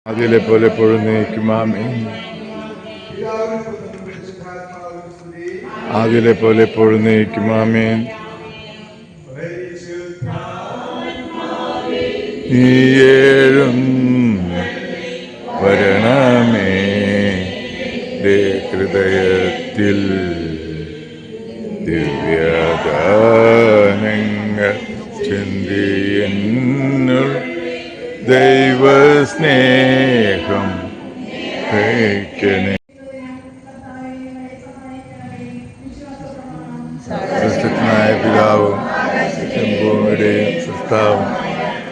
അതിലെ പോലെ എപ്പോഴും നയിക്കും. ആമേൻ. അതിലെ പോലെ എപ്പോഴും നയിക്കും. ആമേൻ. നീയേഴും വരണമേ ഹൃദയത്തിൽ ദിവ്യഗാനങ്ങൾ ചിന്തിയെന്നുൾ ദൈവസ്നേഹം സൃഷ്ടനായ പിതാവും ശംഭൂമിയുടെയും സൃഷ്ടാവും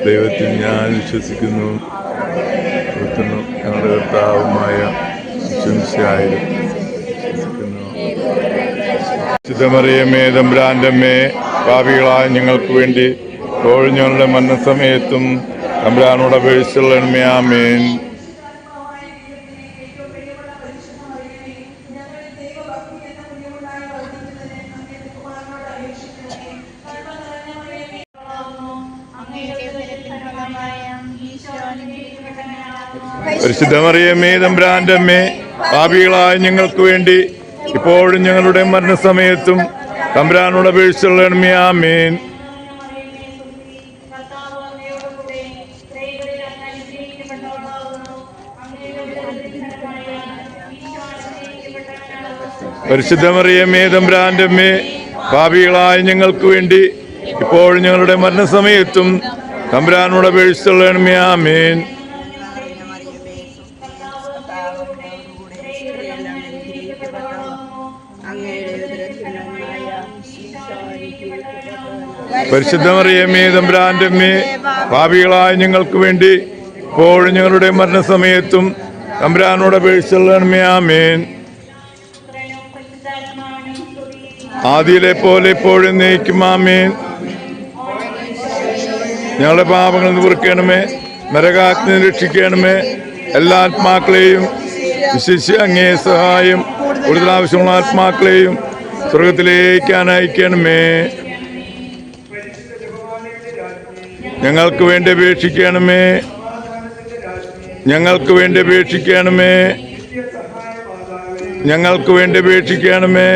ദൈവത്തിൽ ഞാൻ വിശ്വസിക്കുന്നു. ഞങ്ങളുടെ കർത്താവുമായ വിശുദ്ധമറിയമേ തമ്പുരാന്റെ അമ്മേ, പാപികളായ ഞങ്ങൾക്ക് വേണ്ടി ഇപ്പോഴും ഞങ്ങളുടെ മരണസമയത്തും തമ്പുരാനോട് അപേക്ഷിച്ചുള്ളണമേ. ആമേൻ. പരിശുദ്ധമറിയമേ തമ്പുരാന്റെ അമ്മേ, പാപികളായ ഞങ്ങൾക്ക് വേണ്ടി ഇപ്പോഴും ഞങ്ങളുടെ മരണസമയത്തും തമ്പുരാനോട് അപേക്ഷിച്ചുള്ളണമേ. ആമേൻ. പരിശുദ്ധമറിയമേ തമ്പുരാന്റെ അമ്മേ, പാപികളായ ഞങ്ങൾക്ക് വേണ്ടി ഇപ്പോഴും ഞങ്ങളുടെ മരണസമയത്തും തമ്പുരാനോട് അപേക്ഷിച്ചുള്ളണമേ. ആമേൻ. പരിശുദ്ധമറിയമേ തമ്പുരാന്റെ അമ്മേ, പാപികളായ ഞങ്ങൾക്ക് വേണ്ടി ഇപ്പോഴും ഞങ്ങളുടെ മരണസമയത്തും തമ്പുരാനോട് അപേക്ഷിച്ചുള്ളണമേ. ആമേൻ. ആദിയിലെ പോലെ ഇപ്പോഴും നയിക്കും. ആമേൻ. ഞങ്ങളുടെ പാപങ്ങളിൽ നിന്ന് പൊറുക്കണമേ, നരകാഗ്നി രക്ഷിക്കണമേ. എല്ലാ ആത്മാക്കളെയും വിശേഷിച്ച് അങ്ങേ സഹായം കൂടുതൽ ആവശ്യമുള്ള ആത്മാക്കളെയും സ്വർഗത്തിലേക്ക് അനയിക്കണമേ. ഞങ്ങൾക്ക് വേണ്ടി അപേക്ഷിക്കണമേ, ഞങ്ങൾക്ക് വേണ്ടി അപേക്ഷിക്കണമേ, ഞങ്ങൾക്ക് വേണ്ടി അപേക്ഷിക്കണമേ.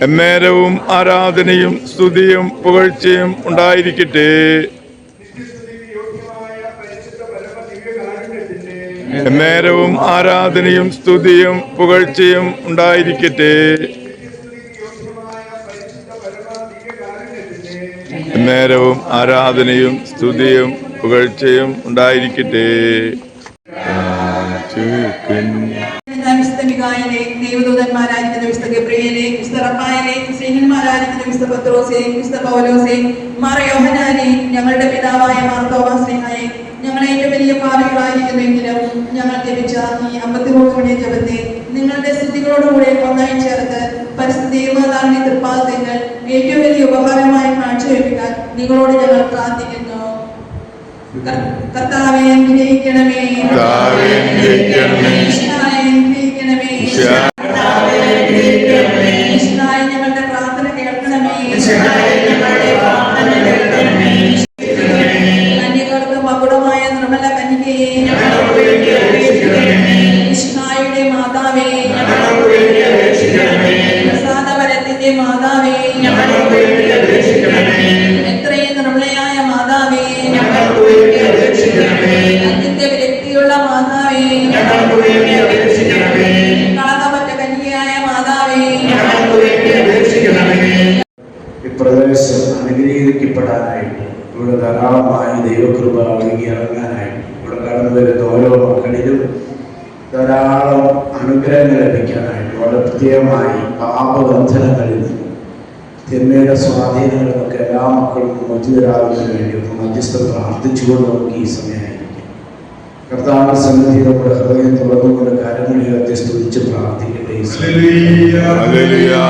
എന്നേരവും ആരാധനയും സ്തുതിയും പുകഴ്ചയും ഉണ്ടായിരിക്കട്ടെ. എന്നേരവും ആരാധനയും സ്തുതിയും പുകഴ്ചയും ഉണ്ടായിരിക്കട്ടെ. എന്നേരവും ആരാധനയും സ്തുതിയും പുകഴ്ചയും ഉണ്ടായിരിക്കട്ടെ. ദൈവദൂതന്മാരായിരിക്കുന്ന വിശുദ്ധ ഗബ്രിയേലേ, വിശുദ്ധ റഫായേലേ, സ്നേഹന്മാരായിരിക്കുന്ന വിശുദ്ധ പത്രോസേ, വിശുദ്ധ പൗലോസേ, മാർ യോഹന്നാനേ, ഞങ്ങളുടെ പിതാവായ മാർ തോമാ സ്ലീഹായേ, ഞങ്ങൾ ഏറ്റവും വലിയ പാപികളായിരിക്കുന്നെങ്കിലും ഞങ്ങൾ ജപിച്ച ഈ 53 മണി ജപത്തെ നിങ്ങളുടെ സ്തുതികളോടുകൂടെ ഒന്നായി ചേർത്ത് പരിശുദ്ധ ദൈവമാതാവിന്റെ തൃപ്പാദങ്ങൾ ഏറ്റവും വലിയ ഉപകാരമായി കാഴ്ചവെപ്പിക്കാൻ നിങ്ങളോട് ഞങ്ങൾ പ്രാർത്ഥിക്കുന്നു. കർത്താവേ അനുഗ്രഹിക്കണമേ, ഞങ്ങളുടെ പ്രാർത്ഥന കേൾക്കണമേ. അന്യകൾക്ക് മകുടമായ നിർമ്മല കന്യകയെ, കൃഷ്ണായുടെ മാതാവേ, പ്രസാദവരത്തിന്റെ മാതാവേ, എത്രയും നിർമ്മലയായ മാതാവേ, അത്യന്ത വിരക്തിയുള്ള മാതാവേ, കളങ്കമറ്റ കന്യകയായ മാതാവേ, ഈ പ്രദേശം അനുഗ്രഹിക്കപ്പെടാനായിട്ട് ഇവിടെ ധാരാളമായി ദൈവകൃപ ഒഴുകി ഇറങ്ങാനായിട്ട് ഇവിടെ കടന്നു വരുന്ന ഓരോ മക്കളിലും ധാരാളം അനുഗ്രഹങ്ങൾ ലഭിക്കാനായിട്ട് വളരെ പ്രത്യേകമായി പാപബന്ധനങ്ങളിൽ നിന്നും തിന്മയുടെ സ്വാധീനങ്ങളിൽ നിന്നൊക്കെ എല്ലാ മക്കളും മോചിതരാകുന്നതിന് വേണ്ടി ഒന്ന് മധ്യസ്ഥം പ്രാർത്ഥിച്ചുകൊണ്ട് നമുക്ക് ഈ സമയമായിരിക്കും. കർത്താവിന്റെ സന്നിധി നമ്മുടെ ഹൃദയം തുറന്നുകൊണ്ട് കരങ്ങൾ ഉയർത്തി സ്തുതിച്ച് പ്രാർത്ഥിക്കട്ടെ. Hallelujah.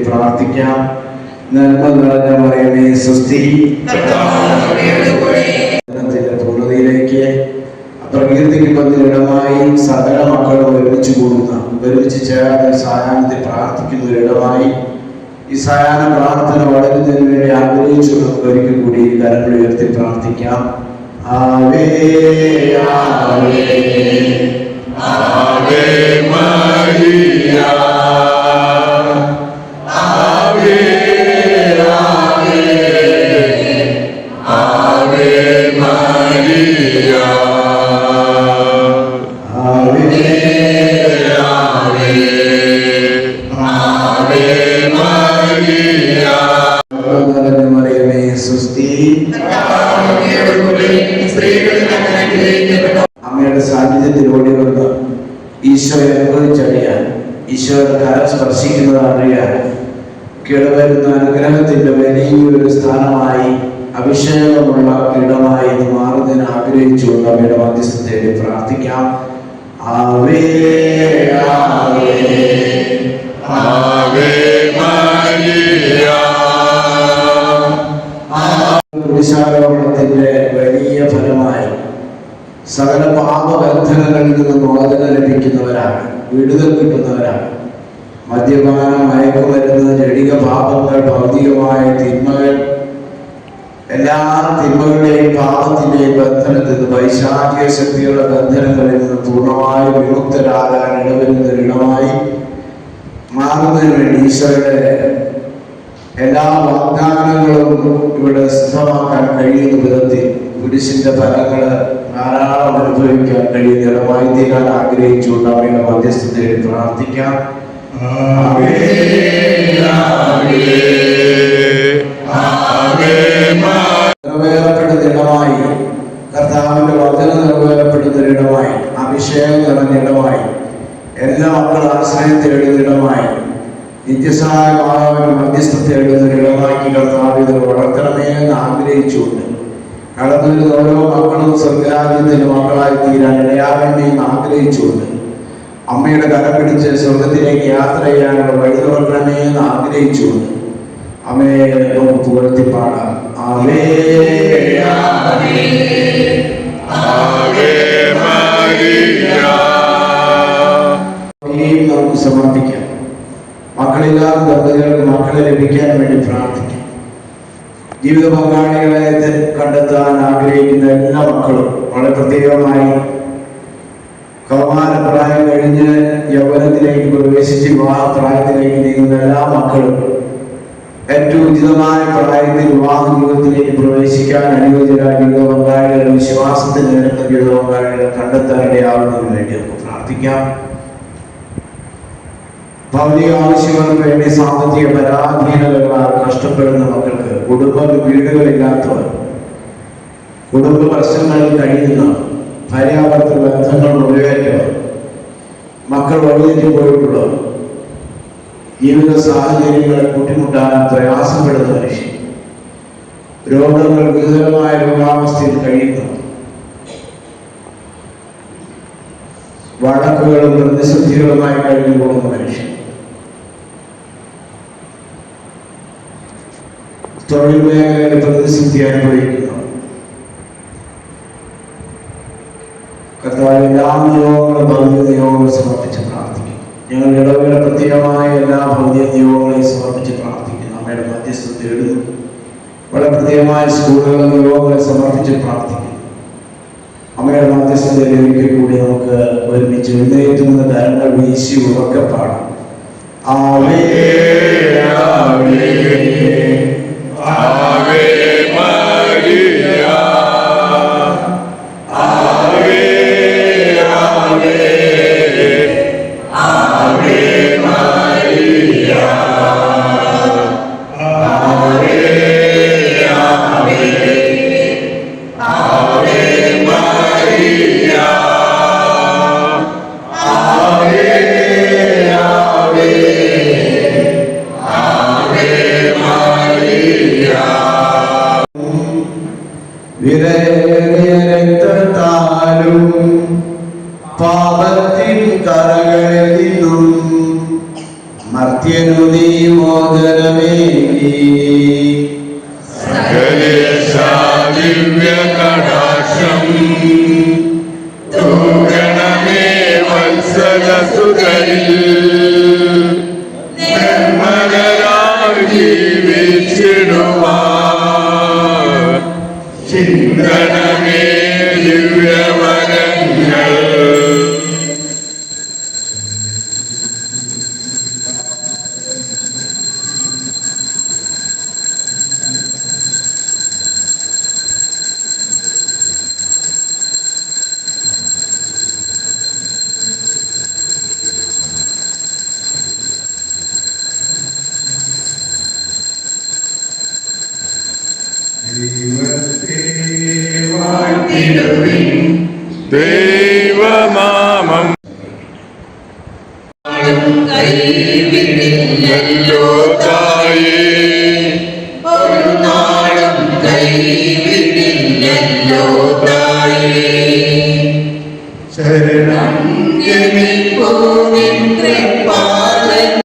പ്രാർത്ഥിക്കാം. നന്മ നിറഞ്ഞ മറിയമേ സ്വസ്തി, പൂർണ്ണതയിലേക്ക് പ്രകീർത്തിക്കുന്നതിനിടമായി സകല മക്കളും ഒരുമിച്ച് ചേർന്ന് സായാഹ്നത്തിൽ പ്രാർത്ഥിക്കുന്ന ഒരിടമായി ഈ സായാഹ്ന പ്രാർത്ഥന വളരുന്നതിന് വേണ്ടി ആഗ്രഹിച്ചു നമുക്ക് ഒരിക്കൽ കൂടി കരങ്ങൾ ഉയർത്തി പ്രാർത്ഥിക്കാം. ആവേ ആവേ ആവേ മരിയ, ആവേ ആവേ ആവേ മരിയ, ആവേ ആവേ ആവേ മരിയ. മറിയമേ സ്വസ്തി, അമ്മയുടെ സാന്നിധ്യത്തിലൂടെ വന്ന് ഈശോയെ അനുഭവിച്ചറിയാൻ, ഈശോയുടെ കരം സ്പർശിക്കുന്നത് അറിയാൻ കിടവരുന്ന അനുഗ്രഹത്തിന്റെ വലിയൊരു സ്ഥാനമായി അഭിഷേകമുള്ള ഇടമായി ഇത് മാറുന്നതിന് ആഗ്രഹിച്ചുകൊണ്ട് അമ്മയുടെ മധ്യസ്ഥത്തെ പ്രാർത്ഥിക്കാം. ആവേ ആവേ ആവേ മരിയ, കുരിശാരോഹണത്തിന്റെ വലിയ ഫലമായി സകല പാപബന്ധനങ്ങളിൽ നിന്ന് മോചനം ലഭിക്കുന്നവരാണ്, വിടുതൽ കിട്ടുന്നവരാണ്. മദ്യപാനം, മയക്കുമരുന്ന്, ജടിക പാപങ്ങൾ, ഭൗതികമായ തിന്മകൾ, എല്ലാ തിന്മകളുടെയും പാപത്തിന്റെയും ബന്ധനത്തിൽ നിന്ന്, പൈശാചിക ശക്തികളുടെ ബന്ധനങ്ങളിൽ നിന്ന് പൂർണ്ണമായി വിമുക്തരാകാൻ ഇടവരുന്നൊരിടമായി മാറുന്നതിന് വേണ്ടി ഈശോയുടെ എല്ലാ വാഗ്ദാനങ്ങളും ഇവിടെ സിദ്ധമാക്കാൻ കഴിയുന്ന വിധത്തിൽ കുരിശിന്റെ ഫലങ്ങൾ ധാരാളം അനുഭവിക്കാൻ കഴിയുന്ന ഇടമായി തീരാൻ ആഗ്രഹിച്ചുകൊണ്ട് അവരുടെ മധ്യസ്ഥതയിൽ പ്രാർത്ഥിക്കാം. നിറവേറപ്പെടുന്നിടമായി, കർത്താവിന്റെ വചനം നിറവേറപ്പെടുന്നൊരിടമായി, അഭിഷേകം നിറഞ്ഞിടമായി, എല്ലാ മക്കളും ആശ്രയം തേടുന്നിടമായി, നിത്യസഹായമായ മധ്യസ്ഥ തേടുന്നൊരിടമാക്കി കർത്താവിനെ വളർത്തണമേ എന്ന് ആഗ്രഹിച്ചുകൊണ്ട് കടന്നു വരുന്ന ഓരോ മക്കളും സ്വർഗരാജ്യത്തിന് മക്കളായി തീരാൻ ഇടയാകണമേ എന്ന് ആഗ്രഹിച്ചുകൊണ്ട് അമ്മയുടെ കരം പിടിച്ച് സ്വർഗത്തിലേക്ക് യാത്ര ചെയ്യാനുള്ള വഴി തുറക്കണമേ എന്ന് ആഗ്രഹിച്ചുകൊണ്ട് അമ്മയെ നമുക്ക് പുകഴ്ത്തി പാടാം. ആവേ ആവേ ആവേ മരിയ. നമുക്ക് സമർപ്പിക്കാം. മക്കളില്ലാത്ത ദമ്പതികൾക്ക് മക്കളെ ലഭിക്കാൻ വേണ്ടി പ്രാർത്ഥിക്കാം. ജീവിത പങ്കാളികളെ കണ്ടെത്താൻ ആഗ്രഹിക്കുന്ന എല്ലാ മക്കളും, വളരെ പ്രത്യേകമായി കൗമാരപ്രായം കഴിഞ്ഞ് യൗവനത്തിലേക്ക് പ്രവേശിച്ച് വിവാഹപ്രായത്തിലേക്ക് നീങ്ങുന്ന എല്ലാ മക്കളും ഏറ്റവും ഉചിതമായ പ്രായത്തിൽ വിവാഹ ജീവിതത്തിലേക്ക് പ്രവേശിക്കാൻ അനുയോജ്യരായ ജീവിത പങ്കാളികളെ, വിശ്വാസത്തിൽ നേരിടുന്ന ജീവിത പങ്കാളികളെ കണ്ടെത്താൻ ഇടയാവുന്നതിന് വേണ്ടി നമുക്ക് പ്രാർത്ഥിക്കാം. ഭൗതിക ആവശ്യങ്ങൾക്ക് വേണ്ടി സാമ്പത്തിക പരാധീനതകളാൽ കഷ്ടപ്പെടുന്ന മക്കൾക്ക്, വീടുകളില്ലാത്തവർ, കുടുംബ പ്രശ്നങ്ങളിൽ കഴിയുന്നവർ, ഭാര്യാഭർത്തൃ ബന്ധങ്ങൾ മുറിവേറ്റവർ, മക്കൾ വഴിതെറ്റി പോയിട്ടുള്ളവർ, ജീവിത സാഹചര്യങ്ങളെ കൂട്ടിമുട്ടാൻ പ്രയാസപ്പെടുന്ന മനുഷ്യർ, രോഗങ്ങൾ, ഗുരുതരമായ രോഗാവസ്ഥയിൽ കഴിയുന്നവർ, വഴക്കുകളും പ്രതിസന്ധികളുമായി കഴിഞ്ഞു പോകുന്ന മനുഷ്യർ, തൊഴിൽ മേഖലയിൽ പ്രതിസന്ധി അനുഭവിക്കുന്നു. കർത്താവ് എല്ലാ നിയോഗങ്ങളും ഭൗതിക നിയോഗങ്ങളും സമർപ്പിച്ച് പ്രാർത്ഥിക്കും. ഞങ്ങൾ ഇടവേള പ്രത്യേകമായ എല്ലാ ഭൗതിക നിയോഗങ്ങളെയും സമർപ്പിച്ച് പ്രാർത്ഥിക്കുന്നു. അമ്മയുടെ മധ്യസ്ഥത തേടുന്നു. വളരെ പ്രത്യേകമായ സ്കൂളുകളിലെ നിയോഗങ്ങളെ സമർപ്പിച്ച് പ്രാർത്ഥിക്കുന്നു. അമ്മയുടെ മധ്യസ്ഥതയിൽ ഒരിക്കൽ കൂടി നമുക്ക് ഒരുമിച്ച് എഴുന്നേറ്റുന്ന കരങ്ങൾ വീശി ഉറക്കെ പാടാം. ആവേ ആവേ ആവേ മരിയ, ആവേ ആവേ ആവേ മരിയ, ആവേ ആവേ ആവേ മരിയ, ആവേ ആവേ ആവേ മരിയ. വിലയേറിയ രക്തത്താലും പാപത്തിൻ കറകളിൽ നിന്നും മർത്യനു നീ മോചനമേകി. സകലേശാ ദിവ്യ കടാക്ഷം തൂകണമേ വത്സലസുതരിൽ, നിർമ്മലരായി ജീവിച്ചിടുവാൻ ചിന്തനമേ ദിവ്യവരങ്ങൾ. ദൈവനാമം കൈവിട്ടില്ലല്ലോ തായേ, ഒരു നാളും കൈവിട്ടില്ലല്ലോ തായേ. ശരണം